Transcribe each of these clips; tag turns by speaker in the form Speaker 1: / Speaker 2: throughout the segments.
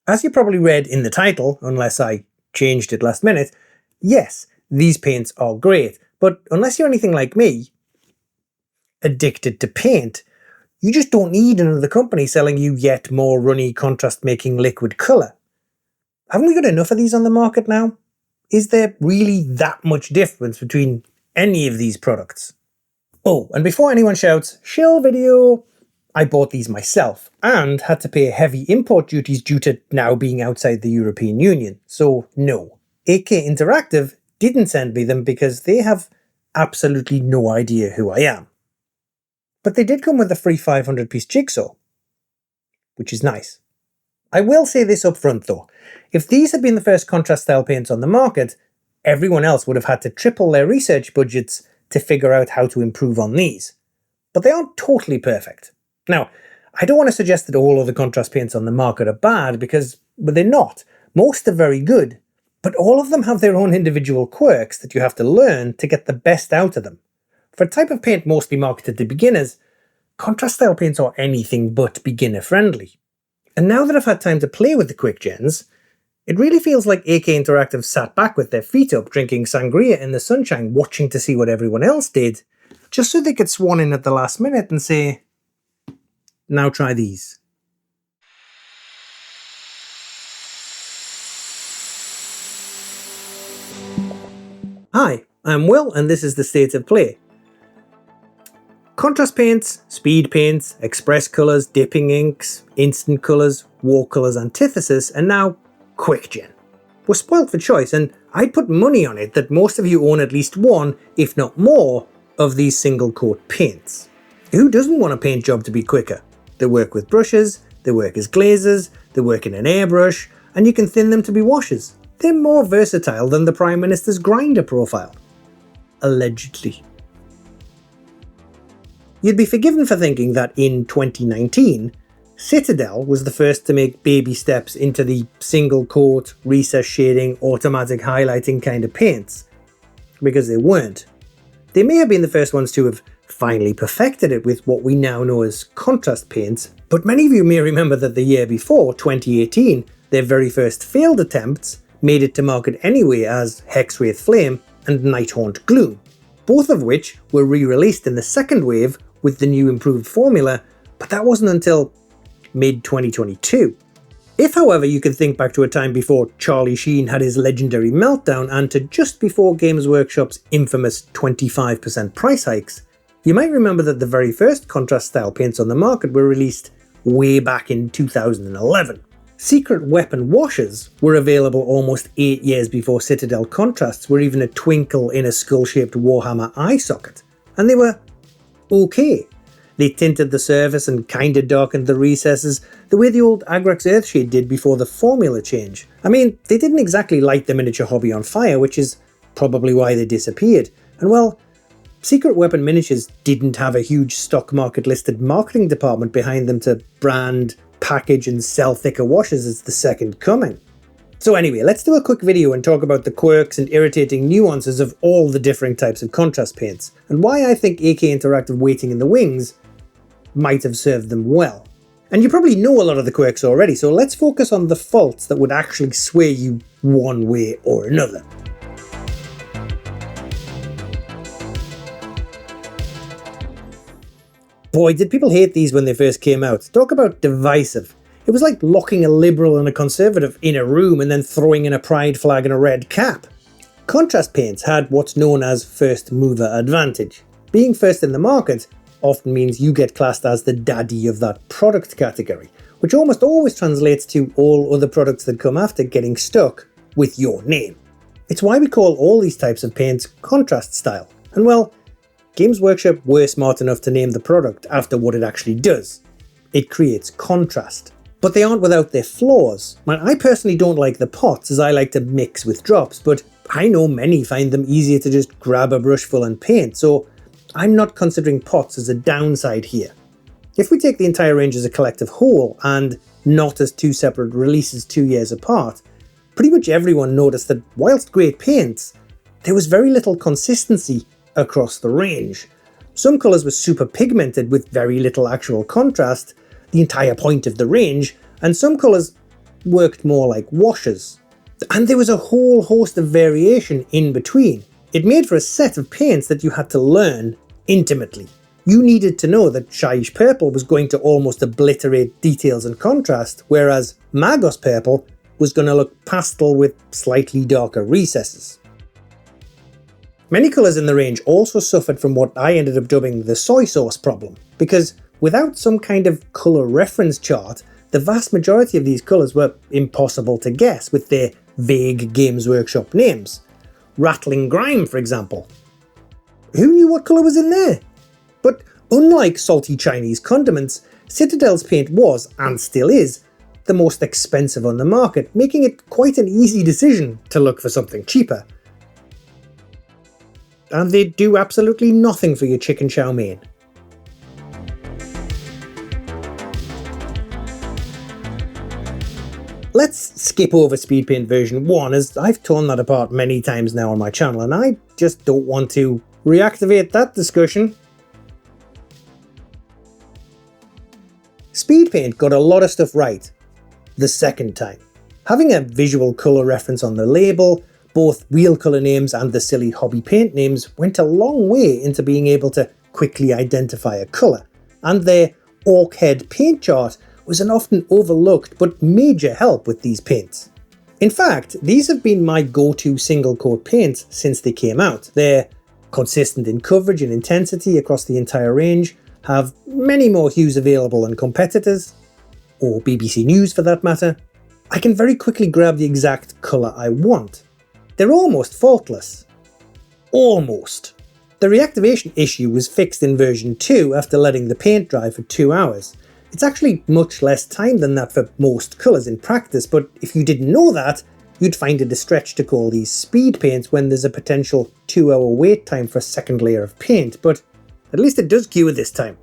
Speaker 1: As you probably read in the title, unless I changed it last minute, yes, these paints are great, but unless you're anything like me, addicted to paint, you just don't need another company selling you yet more runny contrast-making liquid colour. Haven't we got enough of these on the market now? Is there really that much difference between any of these products? Oh, and before anyone shouts, "Shill video!" I bought these myself, and had to pay heavy import duties due to now being outside the European Union. So no, AK Interactive didn't send me them because they have absolutely no idea who I am. But they did come with a free 500-piece jigsaw, which is nice. I will say this up front though, if these had been the first contrast style paints on the market, everyone else would have had to triple their research budgets to figure out how to improve on these. But they aren't totally perfect. Now, I don't want to suggest that all other contrast paints on the market are bad, because they're not. Most are very good, but all of them have their own individual quirks that you have to learn to get the best out of them. For a type of paint mostly marketed to beginners, contrast style paints are anything but beginner friendly. And now that I've had time to play with the quick gens, it really feels like AK Interactive sat back with their feet up, drinking sangria in the sunshine, watching to see what everyone else did, just so they could swan in at the last minute and say, "Now try these." Hi, I'm Will, and this is the State of Play. Contrast paints, speed paints, express colours, dipping inks, instant colours, Warcolours Antithesis, and now QuickGen. We're spoilt for choice, and I'd put money on it that most of you own at least one, if not more, of these single coat paints. Who doesn't want a paint job to be quicker? They work with brushes, they work as glazes, they work in an airbrush, and you can thin them to be washes. They're more versatile than the Prime Minister's grinder profile. Allegedly. You'd be forgiven for thinking that in 2019, Citadel was the first to make baby steps into the single coat, recess shading, automatic highlighting kind of paints. Because they weren't. They may have been the first ones to have finally perfected it with what we now know as contrast paints, but many of you may remember that the year before, 2018, their very first failed attempts made it to market anyway as Hexwraith Flame and Nighthaunt Gloom, both of which were re-released in the second wave with the new improved formula, but that wasn't until mid-2022. If, however, you can think back to a time before Charlie Sheen had his legendary meltdown and to just before Games Workshop's infamous 25% price hikes, you might remember that the very first contrast style paints on the market were released way back in 2011. Secret Weapon washes were available almost 8 years before Citadel Contrasts were even a twinkle in a skull-shaped Warhammer eye socket, and they were okay. They tinted the surface and kinda darkened the recesses the way the old Agrax Earthshade did before the formula change. I mean, they didn't exactly light the miniature hobby on fire, which is probably why they disappeared, and well, Secret Weapon Miniatures didn't have a huge stock market listed marketing department behind them to brand, package and sell thicker washes as the second coming. So anyway, let's do a quick video and talk about the quirks and irritating nuances of all the different types of contrast paints, and why I think AK Interactive waiting in the wings might have served them well. And you probably know a lot of the quirks already, so let's focus on the faults that would actually sway you one way or another. Boy, did people hate these when they first came out. Talk about divisive. It was like locking a liberal and a conservative in a room and then throwing in a pride flag and a red cap. Contrast paints had what's known as first mover advantage. Being first in the market often means you get classed as the daddy of that product category, which almost always translates to all other products that come after getting stuck with your name. It's why we call all these types of paints contrast style. And well, Games Workshop were smart enough to name the product after what it actually does. It creates contrast. But they aren't without their flaws. I personally don't like the pots, as I like to mix with drops, but I know many find them easier to just grab a brush full and paint, so I'm not considering pots as a downside here. If we take the entire range as a collective whole, and not as two separate releases 2 years apart, pretty much everyone noticed that whilst great paints, there was very little consistency across the range. Some colours were super pigmented with very little actual contrast, the entire point of the range, and some colours worked more like washes. And there was a whole host of variation in between. It made for a set of paints that you had to learn intimately. You needed to know that Shyish Purple was going to almost obliterate details and contrast, whereas Magos Purple was going to look pastel with slightly darker recesses. Many colours in the range also suffered from what I ended up dubbing the soy sauce problem, because without some kind of colour reference chart, the vast majority of these colours were impossible to guess with their vague Games Workshop names. Rattling Grime, for example. Who knew what colour was in there? But unlike salty Chinese condiments, Citadel's paint was, and still is, the most expensive on the market, making it quite an easy decision to look for something cheaper. And they do absolutely nothing for your chicken chow mein. Let's skip over Speedpaint version 1, as I've torn that apart many times now on my channel, and I just don't want to reactivate that discussion. Speedpaint got a lot of stuff right the second time. Having a visual colour reference on the label, both real colour names and the silly hobby paint names went a long way into being able to quickly identify a colour, and their orc head paint chart was an often overlooked but major help with these paints. In fact, these have been my go-to single coat paints since they came out. They're consistent in coverage and intensity across the entire range, have many more hues available than competitors, or BBC News for that matter. I can very quickly grab the exact colour I want. They're almost faultless. Almost. The reactivation issue was fixed in version 2 after letting the paint dry for 2 hours. It's actually much less time than that for most colours in practice, but if you didn't know that, you'd find it a stretch to call these speed paints when there's a potential 2-hour wait time for a second layer of paint, but at least it does cure this time.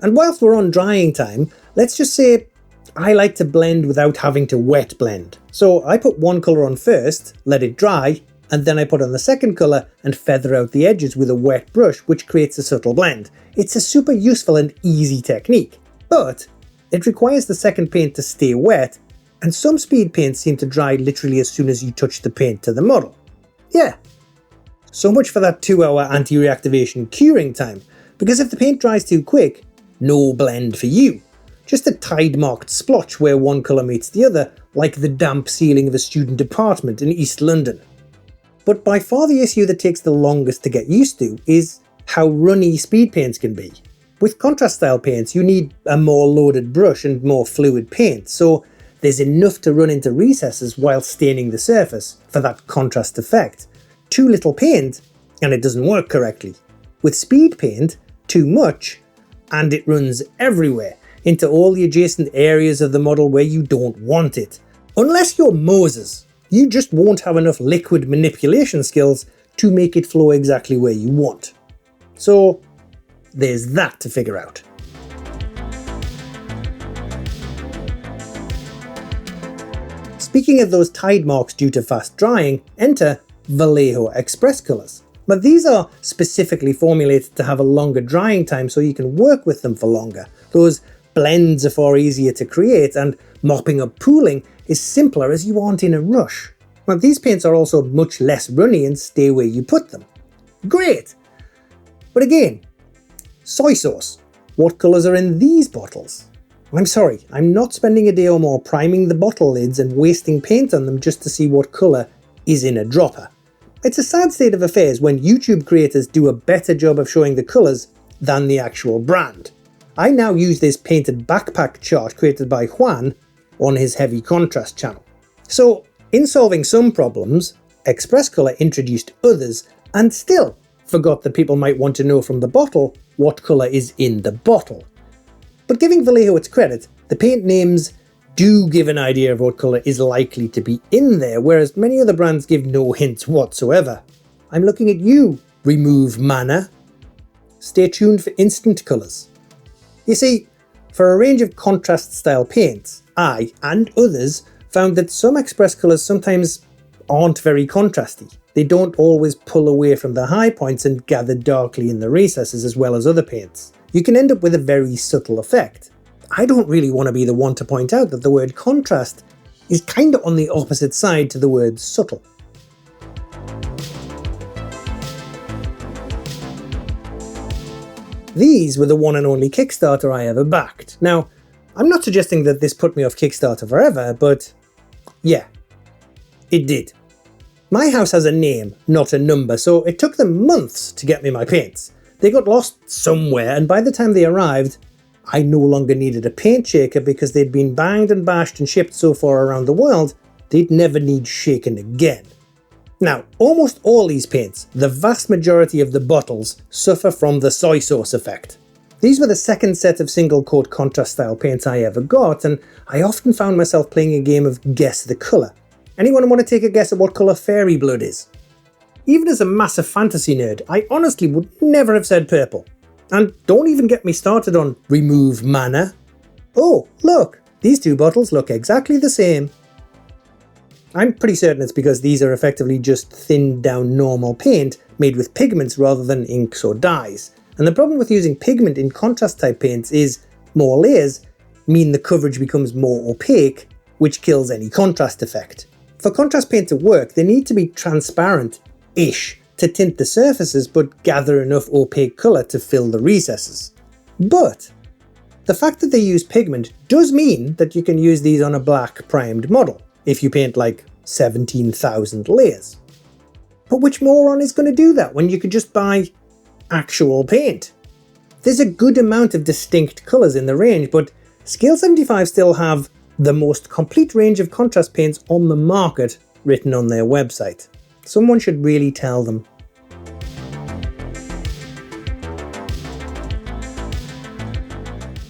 Speaker 1: And whilst we're on drying time, let's just say I like to blend without having to wet blend. So I put one colour on first, let it dry, and then I put on the second colour and feather out the edges with a wet brush, which creates a subtle blend. It's a super useful and easy technique, but it requires the second paint to stay wet, and some speed paints seem to dry literally as soon as you touch the paint to the model. Yeah. So much for that 2-hour anti-reactivation curing time, because if the paint dries too quick, no blend for you. Just a tide-marked splotch where one colour meets the other, like the damp ceiling of a student apartment in East London. But by far the issue that takes the longest to get used to is how runny speed paints can be. With contrast style paints, you need a more loaded brush and more fluid paint, so there's enough to run into recesses while staining the surface for that contrast effect. Too little paint, and it doesn't work correctly. With speed paint, too much, and it runs everywhere, into all the adjacent areas of the model where you don't want it. Unless you're Moses, you just won't have enough liquid manipulation skills to make it flow exactly where you want. So there's that to figure out. Speaking of those tide marks due to fast drying, enter Vallejo Xpress Colors. But these are specifically formulated to have a longer drying time so you can work with them for longer. Those blends are far easier to create, and mopping up pooling is simpler as you aren't in a rush. Now, these paints are also much less runny and stay where you put them. Great! But again, soy sauce. What colours are in these bottles? I'm sorry, I'm not spending a day or more priming the bottle lids and wasting paint on them just to see what colour is in a dropper. It's a sad state of affairs when YouTube creators do a better job of showing the colours than the actual brand. I now use this painted backpack chart created by Juan on his heavy contrast channel. So, in solving some problems, Xpress Color introduced others and still forgot that people might want to know from the bottle what colour is in the bottle. But giving Vallejo its credit, the paint names do give an idea of what colour is likely to be in there, whereas many other brands give no hints whatsoever. I'm looking at you, Remove Mana. Stay tuned for instant colours. You see, for a range of contrast style paints, I, and others, found that some Xpress Colors sometimes aren't very contrasty. They don't always pull away from the high points and gather darkly in the recesses as well as other paints. You can end up with a very subtle effect. I don't really want to be the one to point out that the word contrast is kinda on the opposite side to the word subtle. These were the one and only Kickstarter I ever backed. Now, I'm not suggesting that this put me off Kickstarter forever, but yeah, it did. My house has a name, not a number, so it took them months to get me my paints. They got lost somewhere, and by the time they arrived, I no longer needed a paint shaker because they'd been banged and bashed and shipped so far around the world, they'd never need shaken again. Now, almost all these paints, the vast majority of the bottles, suffer from the soy sauce effect. These were the second set of single coat contrast style paints I ever got, and I often found myself playing a game of guess the colour. Anyone want to take a guess at what colour fairy blood is? Even as a massive fantasy nerd, I honestly would never have said purple. And don't even get me started on remove mana. Oh, look, these two bottles look exactly the same. I'm pretty certain it's because these are effectively just thinned down normal paint made with pigments rather than inks or dyes. And the problem with using pigment in contrast type paints is more layers mean the coverage becomes more opaque, which kills any contrast effect. For contrast paint to work, they need to be transparent-ish to tint the surfaces but gather enough opaque colour to fill the recesses. But the fact that they use pigment does mean that you can use these on a black primed model, if you paint like 17,000 layers. But which moron is going to do that when you could just buy actual paint? There's a good amount of distinct colours in the range, but Scale75 still have the most complete range of contrast paints on the market written on their website. Someone should really tell them.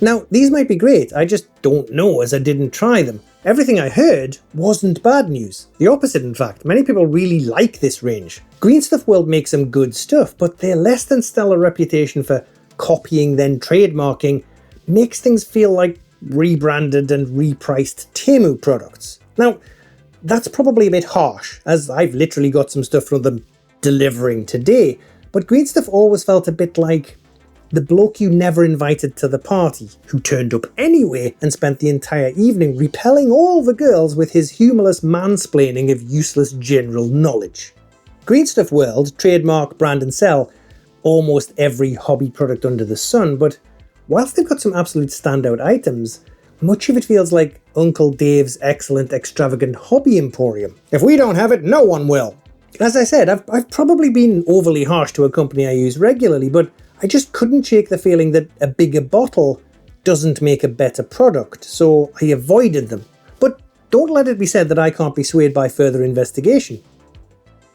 Speaker 1: Now, these might be great, I just don't know as I didn't try them. Everything I heard wasn't bad news. The opposite, in fact. Many people really like this range. Green Stuff World makes some good stuff, but their less than stellar reputation for copying then trademarking makes things feel like rebranded and repriced Temu products. Now, that's probably a bit harsh, as I've literally got some stuff from them delivering today, but Green Stuff always felt a bit like the bloke you never invited to the party, who turned up anyway and spent the entire evening repelling all the girls with his humorless mansplaining of useless general knowledge. Green Stuff World trademark, brand and sell almost every hobby product under the sun, but whilst they've got some absolute standout items, much of it feels like Uncle Dave's excellent extravagant hobby emporium. If we don't have it, no one will. As I said, I've probably been overly harsh to a company I use regularly, but I just couldn't shake the feeling that a bigger bottle doesn't make a better product, so I avoided them. But don't let it be said that I can't be swayed by further investigation.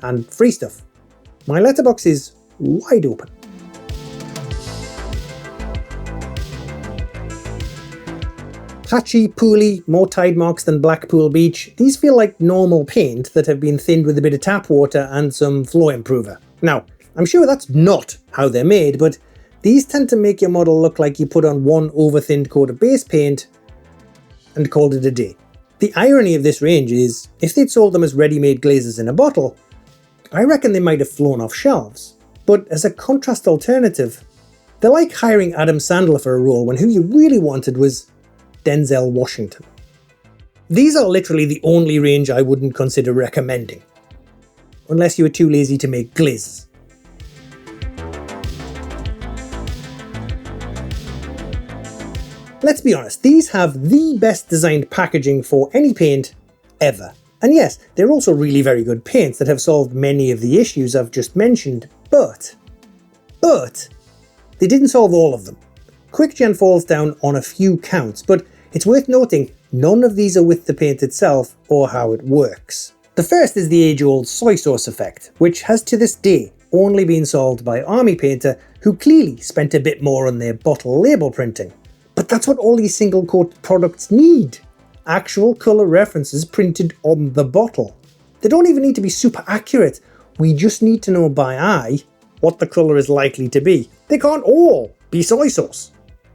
Speaker 1: And free stuff. My letterbox is wide open. Patchy, pooly, more tide marks than Blackpool Beach, these feel like normal paint that have been thinned with a bit of tap water and some flow improver. Now, I'm sure that's not how they're made, but these tend to make your model look like you put on one over-thinned coat of base paint and called it a day. The irony of this range is, if they'd sold them as ready-made glazes in a bottle, I reckon they might have flown off shelves. But as a contrast alternative, they're like hiring Adam Sandler for a role when who you really wanted was Denzel Washington. These are literally the only range I wouldn't consider recommending, unless you were too lazy to make glazes. Let's be honest, these have the best designed packaging for any paint ever. And yes, they're also really very good paints that have solved many of the issues I've just mentioned, but they didn't solve all of them. QuickGen falls down on a few counts, but it's worth noting none of these are with the paint itself or how it works. The first is the age-old soy sauce effect, which has to this day only been solved by Army Painter, who clearly spent a bit more on their bottle label printing. But that's what all these single coat products need. Actual colour references printed on the bottle. They don't even need to be super accurate, we just need to know by eye what the colour is likely to be. They can't all be soy sauce.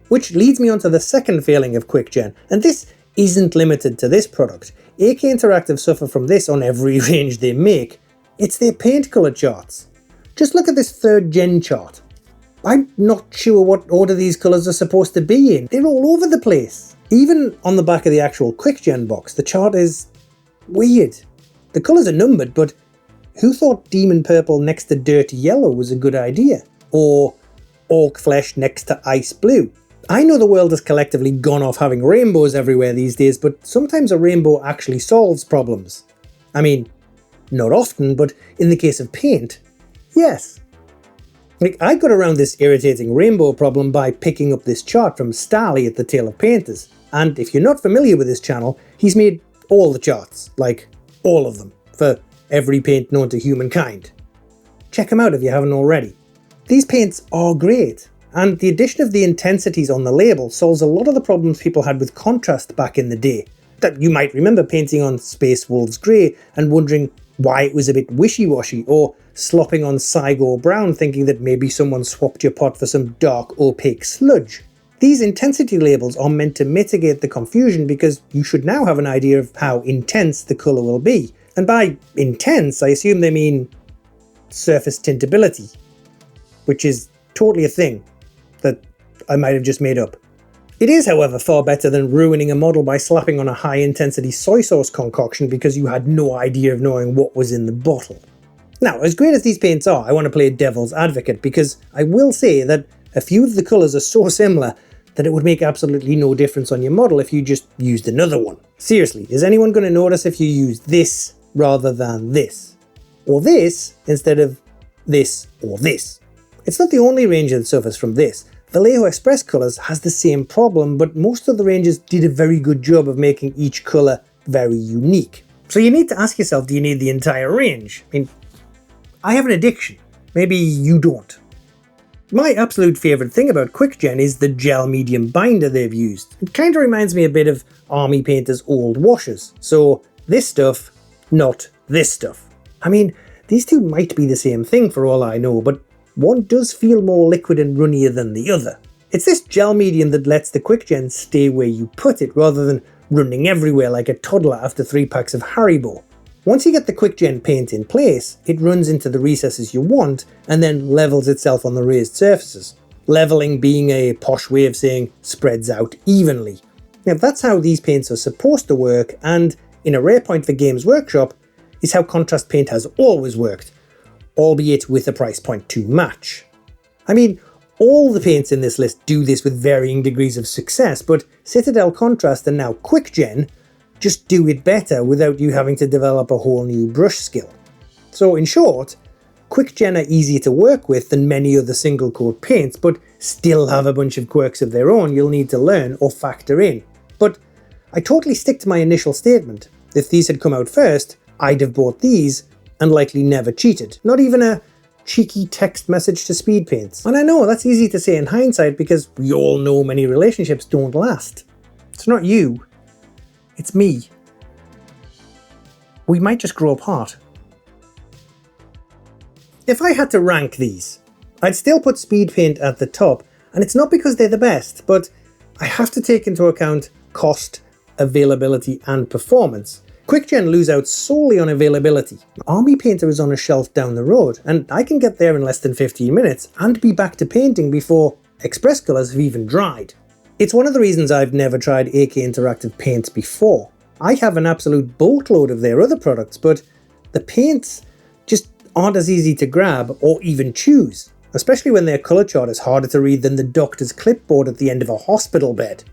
Speaker 1: Which leads me on to the second failing of QuickGen, and this isn't limited to this product. AK Interactive suffer from this on every range they make. It's their paint colour charts. Just look at this 3rd gen chart. I'm not sure what order these colours are supposed to be in. They're all over the place. Even on the back of the actual QuickGen box, the chart is weird. The colours are numbered, but who thought Demon Purple next to Dirty Yellow was a good idea? Or Orc Flesh next to Ice Blue? I know the world has collectively gone off having rainbows everywhere these days, but sometimes a rainbow actually solves problems. I mean, not often, but in the case of paint, yes. Like, I got around this irritating rainbow problem by picking up this chart from Starly at the Tale of Painters. And if you're not familiar with his channel, he's made all the charts, like all of them, for every paint known to humankind. Check him out if you haven't already. These paints are great, and the addition of the intensities on the label solves a lot of the problems people had with contrast back in the day. That you might remember painting on Space Wolves Grey and wondering why it was a bit wishy-washy, or slopping on Cygor Brown thinking that maybe someone swapped your pot for some dark opaque sludge. These intensity labels are meant to mitigate the confusion because you should now have an idea of how intense the colour will be. And by intense, I assume they mean surface tintability, which is totally a thing that I might have just made up. It is, however, far better than ruining a model by slapping on a high-intensity soy sauce concoction because you had no idea of knowing what was in the bottle. Now, as great as these paints are, I want to play devil's advocate because I will say that a few of the colours are so similar that it would make absolutely no difference on your model if you just used another one. Seriously, is anyone going to notice if you use this rather than this? Or this instead of this or this? It's not the only range that suffers from this. Vallejo Xpress Colors has the same problem, but most of the ranges did a very good job of making each colour very unique. So you need to ask yourself, do you need the entire range? I mean, I have an addiction. Maybe you don't. My absolute favourite thing about QuickGen is the gel medium binder they've used. It kind of reminds me a bit of Army Painter's old washes. So this stuff, not this stuff. I mean, these two might be the same thing for all I know, but one does feel more liquid and runnier than the other. It's this gel medium that lets the QuickGen stay where you put it rather than running everywhere like a toddler after 3 packs of Haribo. Once you get the QuickGen paint in place, it runs into the recesses you want and then levels itself on the raised surfaces. Leveling being a posh way of saying spreads out evenly. Now that's how these paints are supposed to work, and in a rare point for Games Workshop, is how contrast paint has always worked, albeit with a price point to match. I mean, all the paints in this list do this with varying degrees of success, but Citadel Contrast and now QuickGen just do it better without you having to develop a whole new brush skill. So in short, QuickGen are easier to work with than many other single coat paints, but still have a bunch of quirks of their own you'll need to learn or factor in. But I totally stick to my initial statement. If these had come out first, I'd have bought these and likely never cheated. Not even a cheeky text message to Speedpaints. And I know that's easy to say in hindsight because we all know many relationships don't last. It's not you. It's me. We might just grow apart. If I had to rank these, I'd still put Speedpaint at the top, and it's not because they're the best, but I have to take into account cost, availability, and performance. QuickGen lose out solely on availability. Army Painter is on a shelf down the road, and I can get there in less than 15 minutes and be back to painting before Xpress Colors have even dried. It's one of the reasons I've never tried AK Interactive paints before. I have an absolute boatload of their other products, but the paints just aren't as easy to grab or even choose, especially when their colour chart is harder to read than the doctor's clipboard at the end of a hospital bed.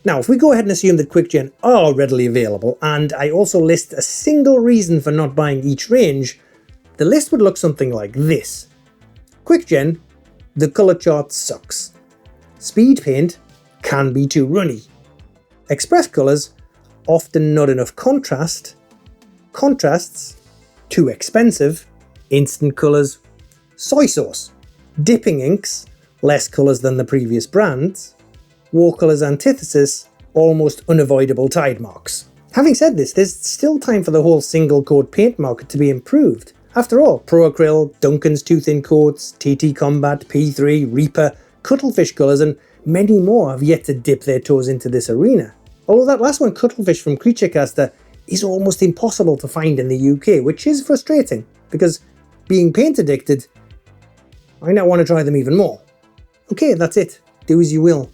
Speaker 1: Now, if we go ahead and assume that QuickGen are readily available, and I also list a single reason for not buying each range, the list would look something like this. QuickGen, the colour chart sucks. Speedpaint, can be too runny. Xpress Colors, often not enough contrast. Contrasts, too expensive. Instant Colors, soy sauce. Dipping Inks, less colours than the previous brands. Warcolours Antithesis, almost unavoidable tide marks. Having said this, there's still time for the whole single coat paint market to be improved. After all, Pro Acryl, Duncan's Too Thin Coats, TT Combat, P3, Reaper, Cuttlefish Colours and many more have yet to dip their toes into this arena. Although that last one, Cuttlefish from Creaturecaster, is almost impossible to find in the UK, which is frustrating, because being paint addicted, I now want to try them even more. Okay, that's it. Do as you will.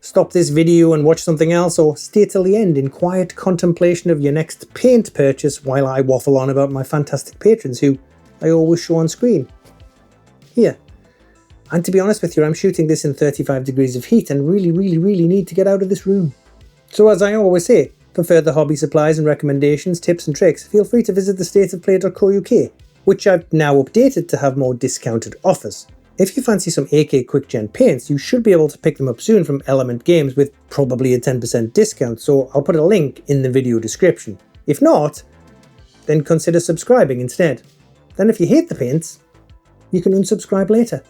Speaker 1: Stop this video and watch something else, or stay till the end in quiet contemplation of your next paint purchase while I waffle on about my fantastic patrons who I always show on screen. Here. And to be honest with you, I'm shooting this in 35 degrees of heat and really need to get out of this room. So as I always say, for further hobby supplies and recommendations, tips and tricks, feel free to visit thestateofplay.co.uk, which I've now updated to have more discounted offers. If you fancy some AK Quick Gen paints, you should be able to pick them up soon from Element Games with probably a 10% discount, so I'll put a link in the video description. If not, then consider subscribing instead. Then if you hate the paints, you can unsubscribe later.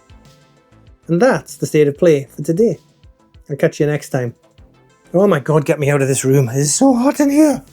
Speaker 1: And that's the state of play for today. I'll catch you next time. Oh my god, get me out of this room. It is so hot in here.